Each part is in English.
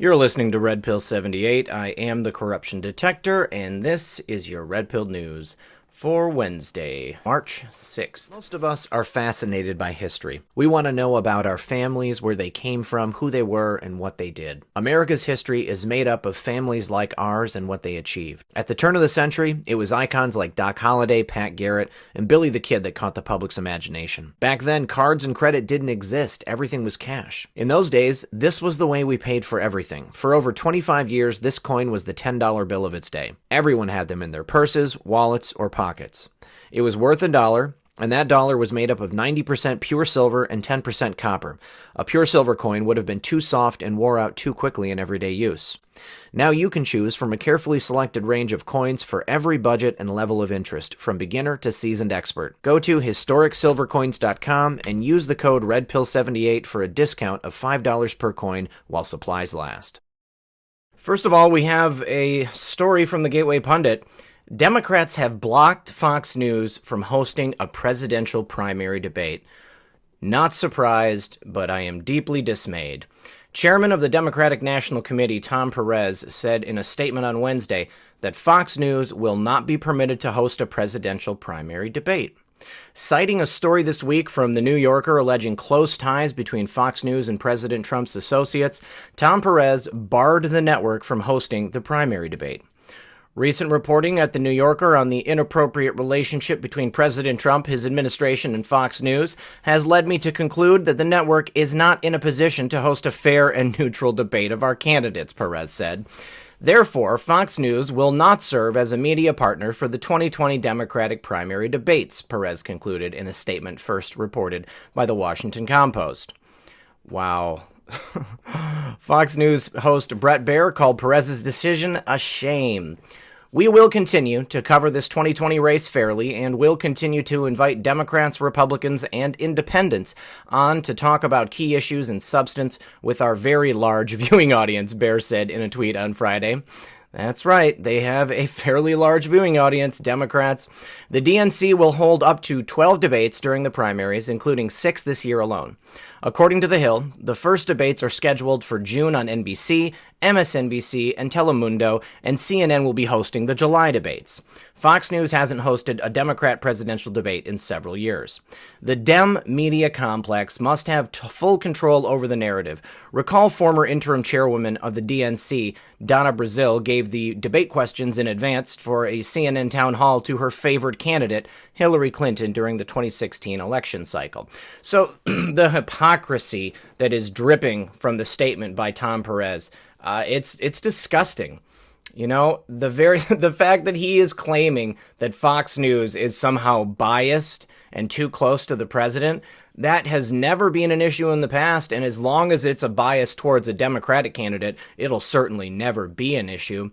You're listening to Red Pill 78. I am the corruption detector, and this is your Red Pill News for Wednesday, March 6th. Most of us are fascinated by history. We want to know about our families, where they came from, who they were, and what they did. America's history is made up of families like ours and what they achieved. At the turn of the century, it was icons like Doc Holliday, Pat Garrett, and Billy the Kid that caught the public's imagination. Back then, cards and credit didn't exist. Everything was cash. In those days, this was the way we paid for everything. For over 25 years, this coin was the $10 bill of its day. Everyone had them in their purses, wallets, or pockets. It was worth $1, and that dollar was made up of 90% pure silver and 10% copper. A pure silver coin would have been too soft and wore out too quickly in everyday use. Now you can choose from a carefully selected range of coins for every budget and level of interest, from beginner to seasoned expert. Go to historicsilvercoins.com and use the code REDPILL78 for a discount of $5 per coin while supplies last. First of all, we have a story from the Gateway Pundit. Democrats have blocked Fox News from hosting a presidential primary debate. Not surprised, but I am deeply dismayed. Chairman of the Democratic National Committee, Tom Perez, said in a statement on Wednesday that Fox News will not be permitted to host a presidential primary debate. Citing a story this week from The New Yorker alleging close ties between Fox News and President Trump's associates, Tom Perez barred the network from hosting the primary debate. Recent reporting at The New Yorker on the inappropriate relationship between President Trump, his administration, and Fox News has led me to conclude that the network is not in a position to host a fair and neutral debate of our candidates, Perez said. Therefore, Fox News will not serve as a media partner for the 2020 Democratic primary debates, Perez concluded in a statement first reported by the Washington Compost. Wow. Fox News host Bret Baier called Perez's decision a shame. We will continue to cover this 2020 race fairly and will continue to invite Democrats, Republicans, and independents on to talk about key issues and substance with our very large viewing audience, Baier said in a tweet on Friday. That's right, they have a fairly large viewing audience, Democrats. The DNC will hold up to 12 debates during the primaries, including 6 this year alone. According to The Hill, the first debates are scheduled for June on NBC, MSNBC, and Telemundo, and CNN will be hosting the July debates. Fox News hasn't hosted a Democrat presidential debate in several years. The Dem media complex must have full control over the narrative. Recall former interim chairwoman of the DNC, Donna Brazile, gave the debate questions in advance for a CNN town hall to her favorite candidate, Hillary Clinton, during the 2016 election cycle. So the hypocrisy that is dripping from the statement by Tom Perez, it's disgusting. You know, the fact that he is claiming that Fox News is somehow biased and too close to the president, that has never been an issue in the past, and as long as it's a bias towards a Democratic candidate, it'll certainly never be an issue.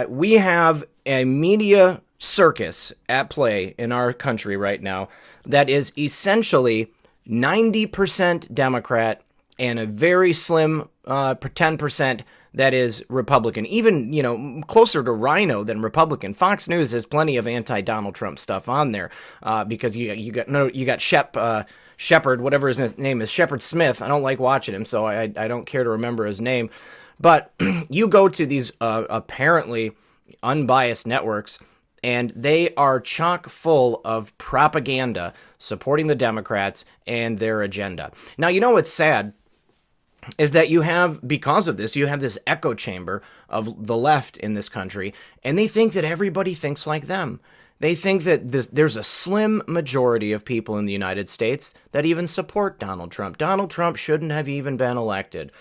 We have a media circus at play in our country right now that is essentially 90% Democrat and a very slim 10% that is Republican. Even, closer to Rhino than Republican. Fox News has plenty of anti-Donald Trump stuff on there because you got Shepard, whatever his name is, Shepard Smith. I don't like watching him, so I don't care to remember his name. But you go to these apparently unbiased networks, and they are chock full of propaganda supporting the Democrats and their agenda. Now, you know what's sad is that because of this, you have this echo chamber of the left in this country, and they think that everybody thinks like them. They think that there's a slim majority of people in the United States that even support Donald Trump. Donald Trump shouldn't have even been elected.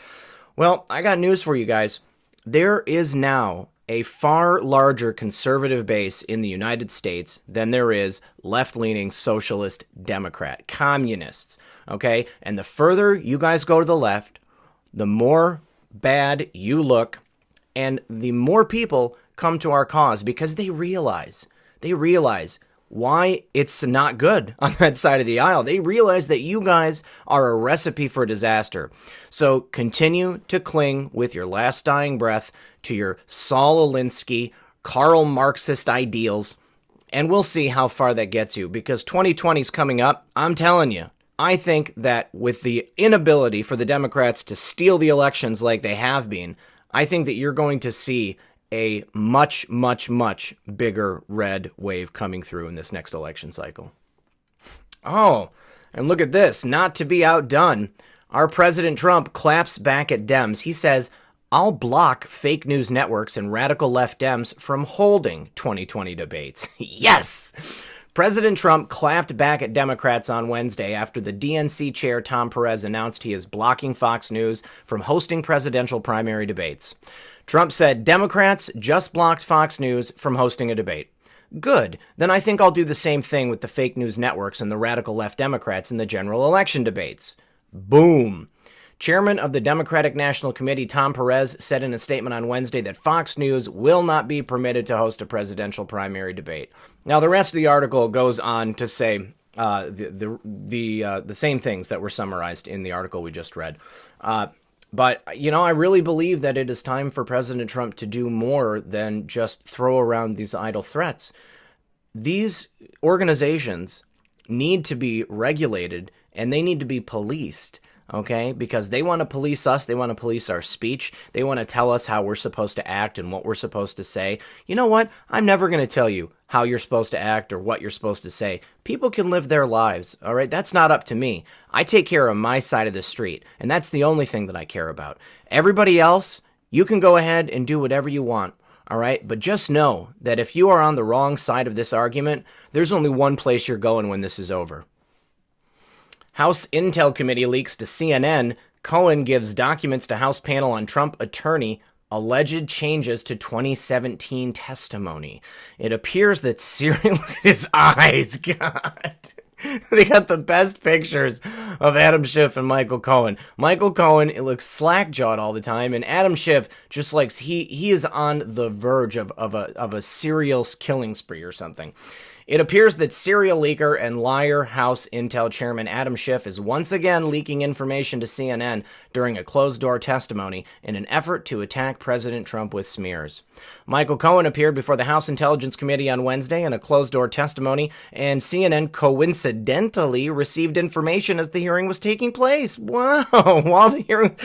Well, I got news for you guys. There is now a far larger conservative base in the United States than there is left-leaning socialist Democrat, communists, okay? And the further you guys go to the left, the more bad you look, and the more people come to our cause because they realize why it's not good on that side of the aisle. They realize that you guys are a recipe for disaster. So continue to cling with your last dying breath to your Saul Alinsky, Karl Marxist ideals, and we'll see how far that gets you, because 2020 is coming up. I'm telling you, I think that with the inability for the Democrats to steal the elections like they have been, I think that you're going to see a much, much, much bigger red wave coming through in this next election cycle. Oh, and look at this. Not to be outdone, our President Trump claps back at Dems. He says, I'll block fake news networks and radical left Dems from holding 2020 debates. Yes! President Trump clapped back at Democrats on Wednesday after the DNC chair Tom Perez announced he is blocking Fox News from hosting presidential primary debates. Trump said, Democrats just blocked Fox News from hosting a debate. Good. Then I think I'll do the same thing with the fake news networks and the radical left Democrats in the general election debates. Boom. Chairman of the Democratic National Committee, Tom Perez, said in a statement on Wednesday that Fox News will not be permitted to host a presidential primary debate. Now, the rest of the article goes on to say the same things that were summarized in the article we just read. But, you know, I really believe that it is time for President Trump to do more than just throw around these idle threats. These organizations need to be regulated and they need to be policed. Okay, because they want to police us. They want to police our speech. They want to tell us how we're supposed to act and what we're supposed to say. You know what? I'm never going to tell you how you're supposed to act or what you're supposed to say. People can live their lives, all right? That's not up to me. I take care of my side of the street, and that's the only thing that I care about. Everybody else, you can go ahead and do whatever you want, all right? But just know that if you are on the wrong side of this argument, there's only one place you're going when this is over. House Intel Committee leaks to CNN. Cohen gives documents to House panel on Trump attorney alleged changes to 2017 testimony. It appears that look at his eyes, God. They got the best pictures of Adam Schiff and Michael Cohen. Michael Cohen, it looks slack-jawed all the time, and Adam Schiff just likes he is on the verge of a serial killing spree or something. It appears that serial leaker and liar House Intel Chairman Adam Schiff is once again leaking information to CNN during a closed-door testimony in an effort to attack President Trump with smears. Michael Cohen appeared before the House Intelligence Committee on Wednesday in a closed-door testimony, and CNN coincidentally received information as the hearing was taking place. Wow! While the hearing,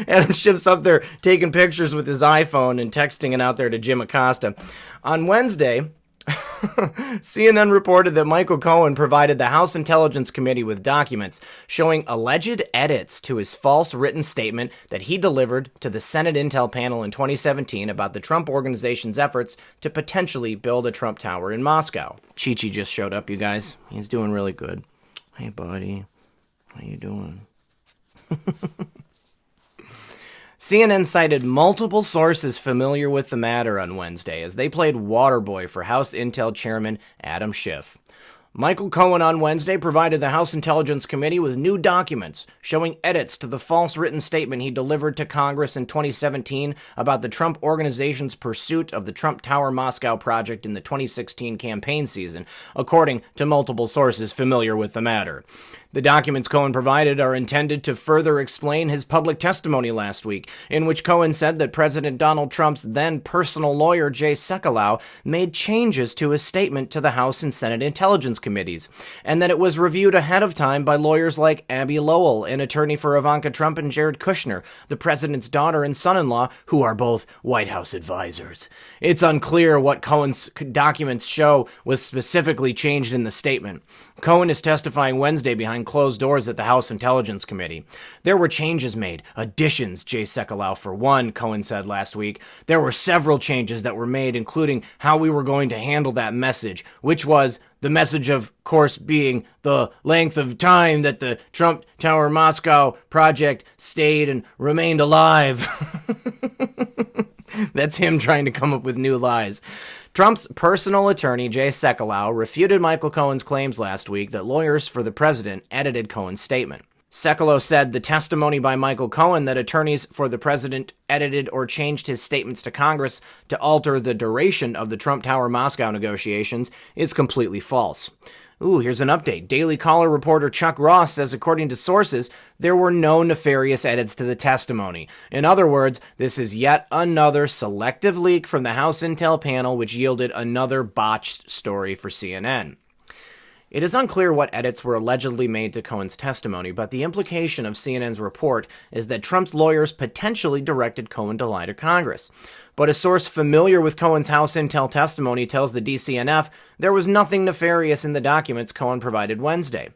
Adam Schiff's up there taking pictures with his iPhone and texting it out there to Jim Acosta. On Wednesday, CNN reported that Michael Cohen provided the House Intelligence Committee with documents showing alleged edits to his false written statement that he delivered to the Senate Intel panel in 2017 about the Trump Organization's efforts to potentially build a Trump Tower in Moscow. Chi-Chi just showed up, you guys. He's doing really good. Hey, buddy. How you doing? CNN cited multiple sources familiar with the matter on Wednesday as they played Waterboy for House Intel Chairman Adam Schiff. Michael Cohen on Wednesday provided the House Intelligence Committee with new documents showing edits to the false written statement he delivered to Congress in 2017 about the Trump Organization's pursuit of the Trump Tower Moscow project in the 2016 campaign season, according to multiple sources familiar with the matter. The documents Cohen provided are intended to further explain his public testimony last week, in which Cohen said that President Donald Trump's then personal lawyer, Jay Sekulow, made changes to his statement to the House and Senate Intelligence Committees, and that it was reviewed ahead of time by lawyers like Abby Lowell, an attorney for Ivanka Trump, and Jared Kushner, the president's daughter and son-in-law, who are both White House advisors. It's unclear what Cohen's documents show was specifically changed in the statement. Cohen is testifying Wednesday behind closed doors at the House Intelligence Committee. There were changes made, additions, Jay Sekulow for one, Cohen said last week. There were several changes that were made, including how we were going to handle that message, which was the message, of course, being the length of time that the Trump Tower Moscow project stayed and remained alive. That's him trying to come up with new lies. Trump's personal attorney, Jay Sekulow, refuted Michael Cohen's claims last week that lawyers for the president edited Cohen's statement. Sekulow said the testimony by Michael Cohen that attorneys for the president edited or changed his statements to Congress to alter the duration of the Trump Tower Moscow negotiations is completely false. Ooh, here's an update. Daily Caller reporter Chuck Ross says, according to sources, there were no nefarious edits to the testimony. In other words, this is yet another selective leak from the House Intel panel, which yielded another botched story for CNN. It is unclear what edits were allegedly made to Cohen's testimony, but the implication of CNN's report is that Trump's lawyers potentially directed Cohen to lie to Congress. But a source familiar with Cohen's House Intel testimony tells the DCNF there was nothing nefarious in the documents Cohen provided Wednesday.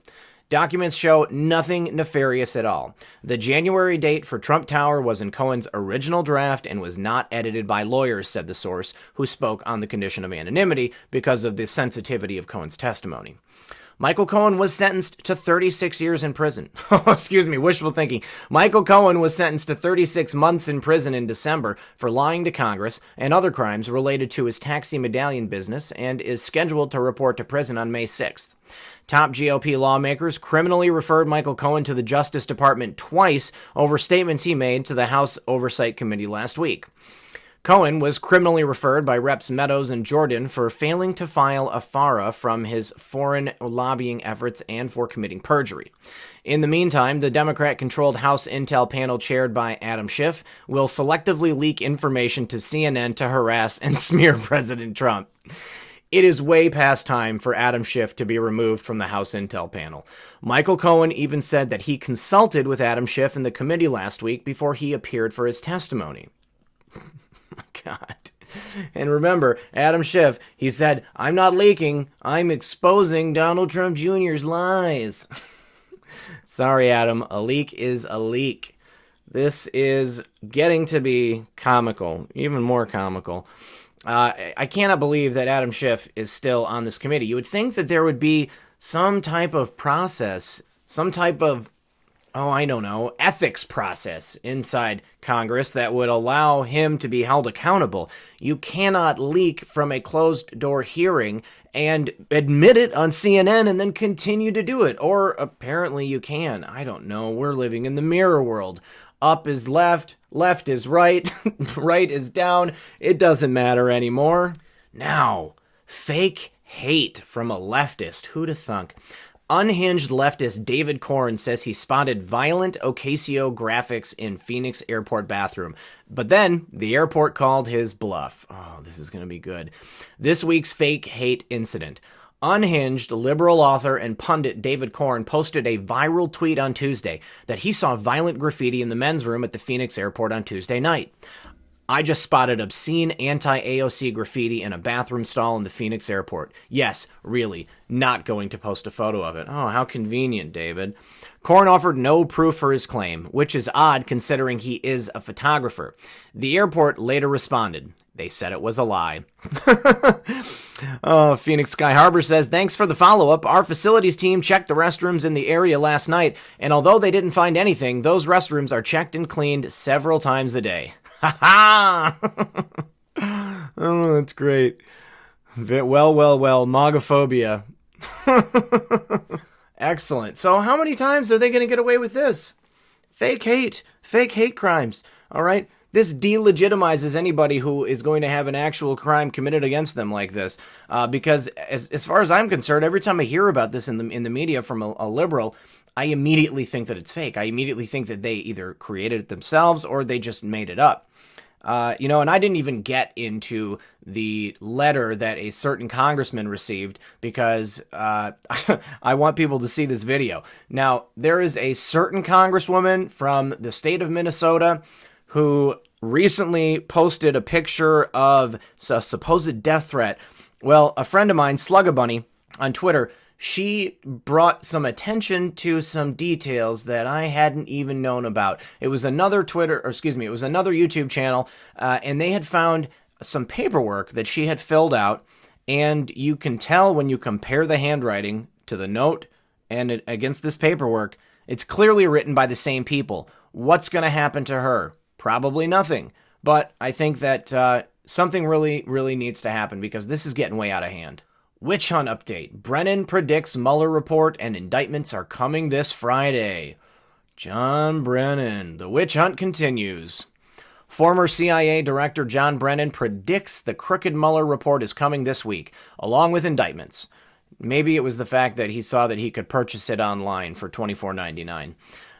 Documents show nothing nefarious at all. The January date for Trump Tower was in Cohen's original draft and was not edited by lawyers, said the source, who spoke on the condition of anonymity because of the sensitivity of Cohen's testimony. Michael Cohen was sentenced to 36 years in prison. Excuse me, wishful thinking. Michael Cohen was sentenced to 36 months in prison in December for lying to Congress and other crimes related to his taxi medallion business and is scheduled to report to prison on May 6th. Top GOP lawmakers criminally referred Michael Cohen to the Justice Department twice over statements he made to the House Oversight Committee last week. Cohen was criminally referred by Reps Meadows and Jordan for failing to file a FARA from his foreign lobbying efforts and for committing perjury. In the meantime, the Democrat-controlled House Intel panel chaired by Adam Schiff will selectively leak information to CNN to harass and smear President Trump. It is way past time for Adam Schiff to be removed from the House Intel panel. Michael Cohen even said that he consulted with Adam Schiff in the committee last week before he appeared for his testimony. God. And remember, Adam Schiff, he said, "I'm not leaking, I'm exposing Donald Trump Jr.'s lies." Sorry, Adam, a leak is a leak. This is getting to be comical, even more comical. I cannot believe that Adam Schiff is still on this committee. You would think that there would be some type of process, some type of ethics process inside Congress that would allow him to be held accountable. You cannot leak from a closed-door hearing and admit it on CNN and then continue to do it. Or apparently you can. I don't know. We're living in the mirror world. Up is left, left is right, right is down. It doesn't matter anymore. Now, fake hate from a leftist. Who'da thunk? Unhinged leftist David Corn says he spotted violent Ocasio graphics in Phoenix airport bathroom. But then the airport called his bluff. Oh, this is going to be good. This week's fake hate incident. Unhinged liberal author and pundit David Corn posted a viral tweet on Tuesday that he saw violent graffiti in the men's room at the Phoenix airport on Tuesday night. "I just spotted obscene anti-AOC graffiti in a bathroom stall in the Phoenix airport. Yes, really, not going to post a photo of it." Oh, how convenient, David. Corn offered no proof for his claim, which is odd considering he is a photographer. The airport later responded. They said it was a lie. Oh, Phoenix Sky Harbor says, "Thanks for the follow-up. Our facilities team checked the restrooms in the area last night, and although they didn't find anything, those restrooms are checked and cleaned several times a day." Ha ha! Oh, that's great. Well, mogophobia. Excellent. So how many times are they going to get away with this? Fake hate crimes. All right? This delegitimizes anybody who is going to have an actual crime committed against them like this. Because as far as I'm concerned, every time I hear about this in the media from a liberal, I immediately think that it's fake. I immediately think that they either created it themselves or they just made it up. And I didn't even get into the letter that a certain congressman received because I want people to see this video. Now, there is a certain congresswoman from the state of Minnesota who recently posted a picture of a supposed death threat. Well, a friend of mine, Slugabunny, on Twitter, she brought some attention to some details that I hadn't even known about. It was another YouTube channel, and they had found some paperwork that she had filled out, and you can tell when you compare the handwriting to the note and against this paperwork, it's clearly written by the same people. What's going to happen to her? Probably nothing. But I think that something really, really needs to happen because this is getting way out of hand. Witch hunt update. Brennan predicts Mueller report and indictments are coming this Friday. John Brennan. The witch hunt continues. Former CIA Director John Brennan predicts the crooked Mueller report is coming this week, along with indictments. Maybe it was the fact that he saw that he could purchase it online for $24.99.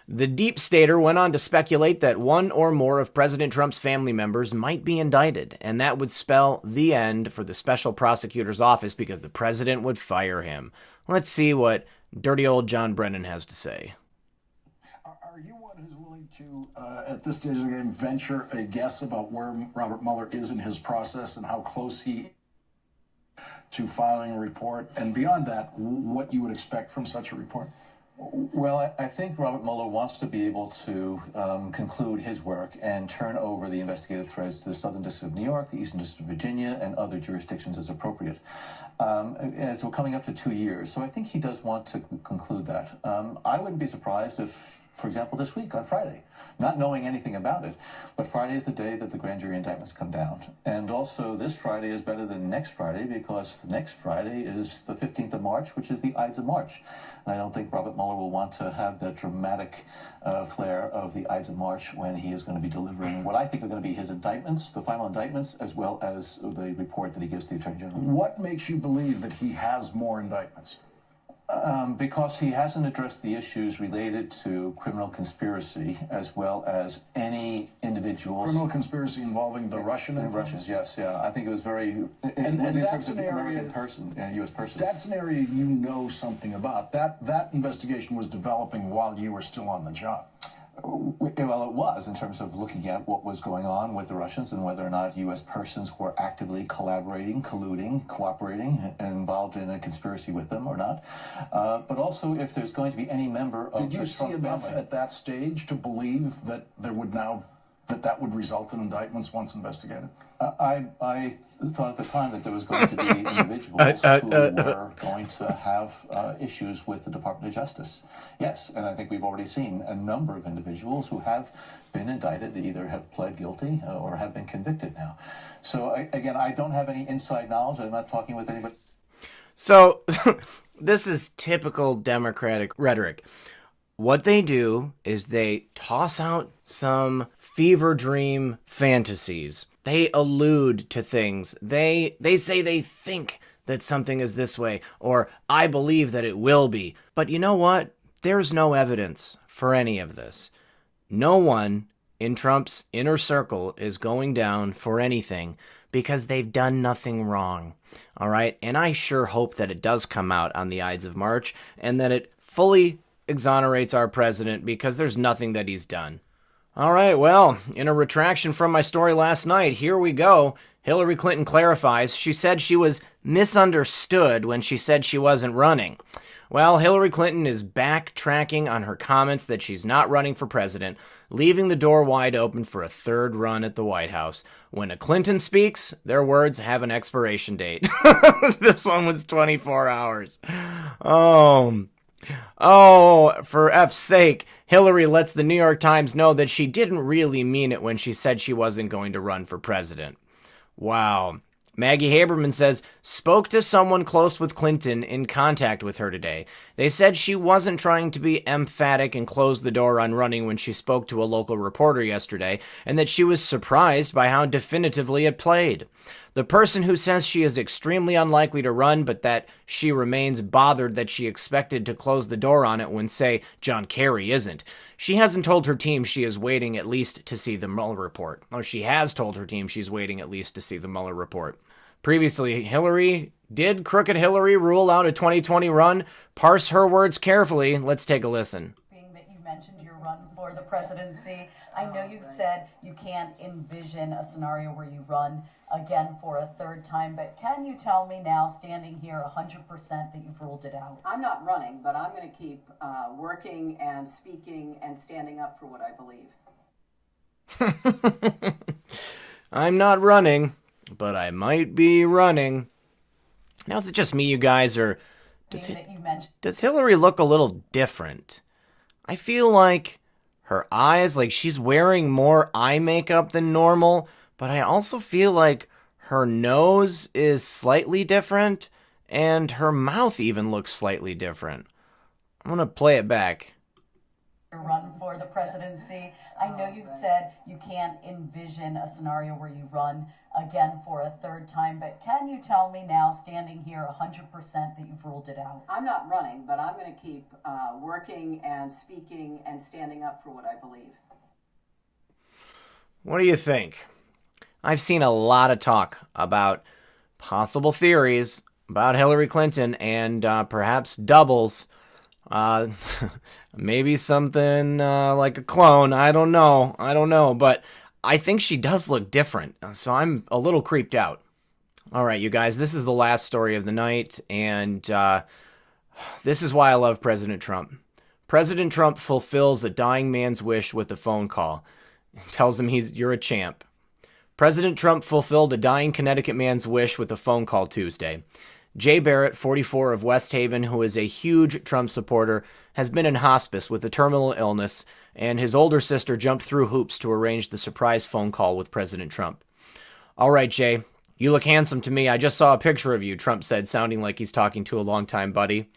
The deep stater went on to speculate that one or more of President Trump's family members might be indicted, and that would spell the end for the special prosecutor's office because the president would fire him. Let's see what dirty old John Brennan has to say. Are you one who's willing to, at this stage of the game, venture a guess about where Robert Mueller is in his process and how close he to filing a report? And beyond that, what you would expect from such a report? Well, I think Robert Mueller wants to be able to conclude his work and turn over the investigative threads to the Southern District of New York, the Eastern District of Virginia, and other jurisdictions as appropriate. As we're coming up to 2 years, so I think he does want to conclude that. I wouldn't be surprised if, for example, this week on Friday, not knowing anything about it, but Friday is the day that the grand jury indictments come down. And also this Friday is better than next Friday because next Friday is the 15th of March, which is the Ides of March. And I don't think Robert Mueller will want to have the dramatic flair of the Ides of March when he is going to be delivering what I think are going to be his indictments, the final indictments, as well as the report that he gives to the Attorney General. What makes you believe that he has more indictments? Because he hasn't addressed the issues related to criminal conspiracy as well as any individuals. Criminal conspiracy involving the Russian influence? Russians, yes, yeah. I think it was very, and in that's terms of an area, American person, U.S. persons. That's an area you know something about. That investigation was developing while you were still on the job. Well, it was, in terms of looking at what was going on with the Russians and whether or not U.S. persons were actively collaborating, colluding, cooperating, and involved in a conspiracy with them or not. But also if there's going to be any member of the Trump family. Did you see enough at that stage to believe that there would now, that would result in indictments once investigated? I thought at the time that there was going to be individuals who were going to have issues with the Department of Justice. Yes, and I think we've already seen a number of individuals who have been indicted, either have pled guilty or have been convicted now. So, again, I don't have any inside knowledge. I'm not talking with anybody. So, this is typical Democratic rhetoric. What they do is they toss out some fever dream fantasies. They allude to things. They say they think that something is this way, or I believe that it will be. But you know what? There's no evidence for any of this. No one in Trump's inner circle is going down for anything because they've done nothing wrong. All right? And I sure hope that it does come out on the Ides of March and that it fully exonerates our president because there's nothing that he's done. All right, well, in a retraction from my story last night, here we go. Hillary Clinton clarifies. She said she was misunderstood when she said she wasn't running. Well, Hillary Clinton is backtracking on her comments that she's not running for president, leaving the door wide open for a third run at the White House. When a Clinton speaks, their words have an expiration date. This one was 24 hours. Oh, for F's sake, Hillary lets the New York Times know that she didn't really mean it when she said she wasn't going to run for president. Wow. Maggie Haberman says, spoke to someone close with Clinton in contact with her today. They said she wasn't trying to be emphatic and close the door on running when she spoke to a local reporter yesterday, and that she was surprised by how definitively it played. The person who says she is extremely unlikely to run, but that she remains bothered that she expected to close the door on it when, say, John Kerry isn't. She hasn't told her team she is waiting at least to see the Mueller report. Oh, she has told her team she's waiting at least to see the Mueller report. Previously, did Crooked Hillary rule out a 2020 run? Parse her words carefully. Let's take a listen. Being that you mentioned your run for the presidency, I know you said you can't envision a scenario where you run again for a third time, but can you tell me now, standing here 100%, that you've ruled it out? I'm not running, but I'm going to keep working and speaking and standing up for what I believe. I'm not running, but I might be running. Now, is it just me, you guys, or does Hillary look a little different? I feel like her eyes, like she's wearing more eye makeup than normal, but I also feel like her nose is slightly different, and her mouth even looks slightly different. I'm going to play it back. Run for the presidency. I know you said you can't envision a scenario where you run again for a third time, but can you tell me now, standing here 100%, that you've ruled it out? I'm not running, but I'm going to keep working and speaking and standing up for what I believe. What do you think? I've seen a lot of talk about possible theories about Hillary Clinton and perhaps doubles. Maybe something like a clone. I don't know. But I think she does look different. So I'm a little creeped out. All right, you guys, this is the last story of the night. And this is why I love President Trump. President Trump fulfills a dying man's wish with a phone call. Tells him you're a champ. President Trump fulfilled a dying Connecticut man's wish with a phone call Tuesday. Jay Barrett, 44, of West Haven, who is a huge Trump supporter, has been in hospice with a terminal illness, and his older sister jumped through hoops to arrange the surprise phone call with President Trump. All right, Jay, you look handsome to me. I just saw a picture of you, Trump said, sounding like he's talking to a longtime buddy.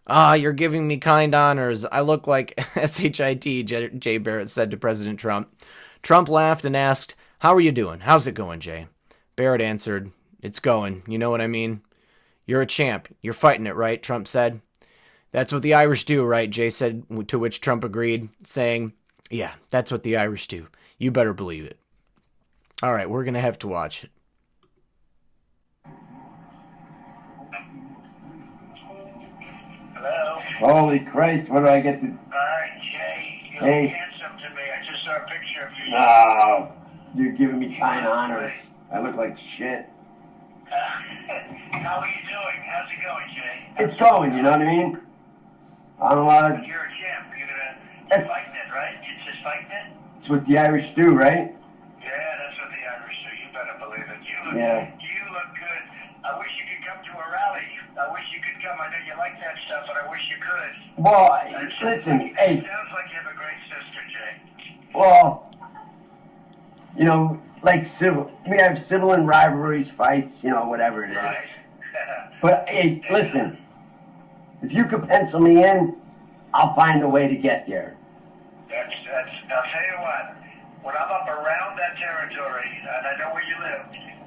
You're giving me kind honors. I look like SHIT, Jay Barrett said to President Trump. Trump laughed and asked, "How are you doing? How's it going, Jay?" Barrett answered, "It's going. You know what I mean? You're a champ. You're fighting it, right?" Trump said. "That's what the Irish do, right?" Jay said, to which Trump agreed, saying, "Yeah, that's what the Irish do. You better believe it." All right, we're going to have to watch it. Hello? Holy Christ, what do I get to... Alright, Jay, you look Hey. handsome to me. I just saw a picture of you. No, you're giving me kind honors. I look like shit. How are you doing? How's it going, Jay? It's going, you know what I mean? I'm allowed... You're a champ. You're That's- fighting it, right? You're just fighting it? It's what the Irish do, right? Yeah, that's what the Irish do. You better believe it. Yeah. You look good. I wish you could come to a rally. I wish you could come. I know you like that stuff, but I wish you could. Well, It listen, hey, sounds like you have a great sister, Jay. well, you know, like civil, we have civil and rivalries, fights, you know, whatever it is. Right? But, hey, listen, if you could pencil me in, I'll find a way to get there. I'll tell you what, when I'm up around that territory, and I know where you live,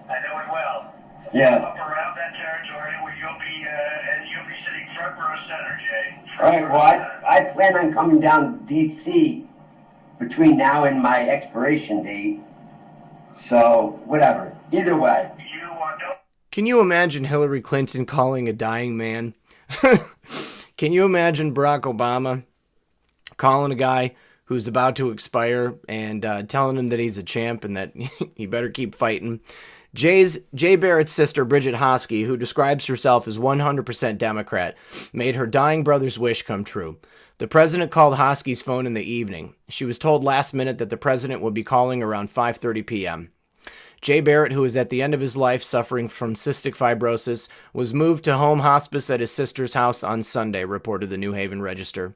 I know it well. Yeah. Up around that territory where you'll be sitting front row center, Jay. All right, well, I plan on coming down to D.C. between now and my expiration date. So, whatever. Either way. You want to... Can you imagine Hillary Clinton calling a dying man? Can you imagine Barack Obama calling a guy who's about to expire and telling him that he's a champ and that he better keep fighting? Jay Barrett's sister, Bridget Hosky, who describes herself as 100% Democrat, made her dying brother's wish come true. The president called Hosky's phone in the evening. She was told last minute that the president would be calling around 5:30 p.m. Jay Barrett, who is at the end of his life suffering from cystic fibrosis, was moved to home hospice at his sister's house on Sunday, reported the New Haven Register.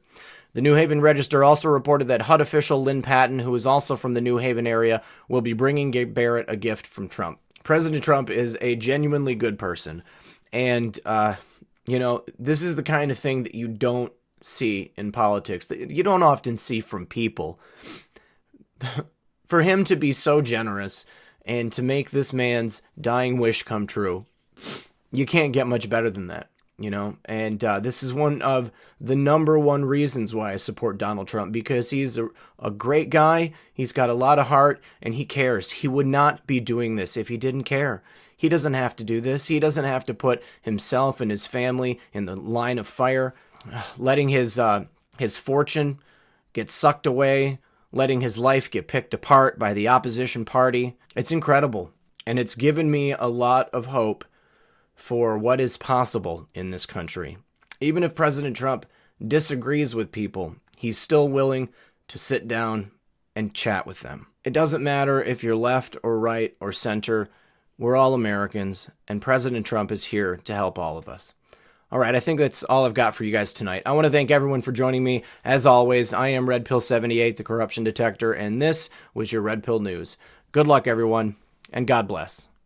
The New Haven Register also reported that HUD official Lynn Patton, who is also from the New Haven area, will be bringing Barrett a gift from Trump. President Trump is a genuinely good person. And, this is the kind of thing that you don't see in politics, that you don't often see from people. For him to be so generous and to make this man's dying wish come true, you can't get much better than that, And this is one of the number one reasons why I support Donald Trump, because he's a great guy. He's got a lot of heart and he cares. He would not be doing this if he didn't care. He doesn't have to do this. He doesn't have to put himself and his family in the line of fire, letting his fortune get sucked away, letting his life get picked apart by the opposition party. It's incredible. And it's given me a lot of hope for what is possible in this country. Even if President Trump disagrees with people, he's still willing to sit down and chat with them. It doesn't matter if you're left or right or center. We're all Americans, and President Trump is here to help all of us. All right, I think that's all I've got for you guys tonight. I want to thank everyone for joining me. As always, I am Red Pill 78, the corruption detector, and this was your Red Pill News. Good luck, everyone, and God bless.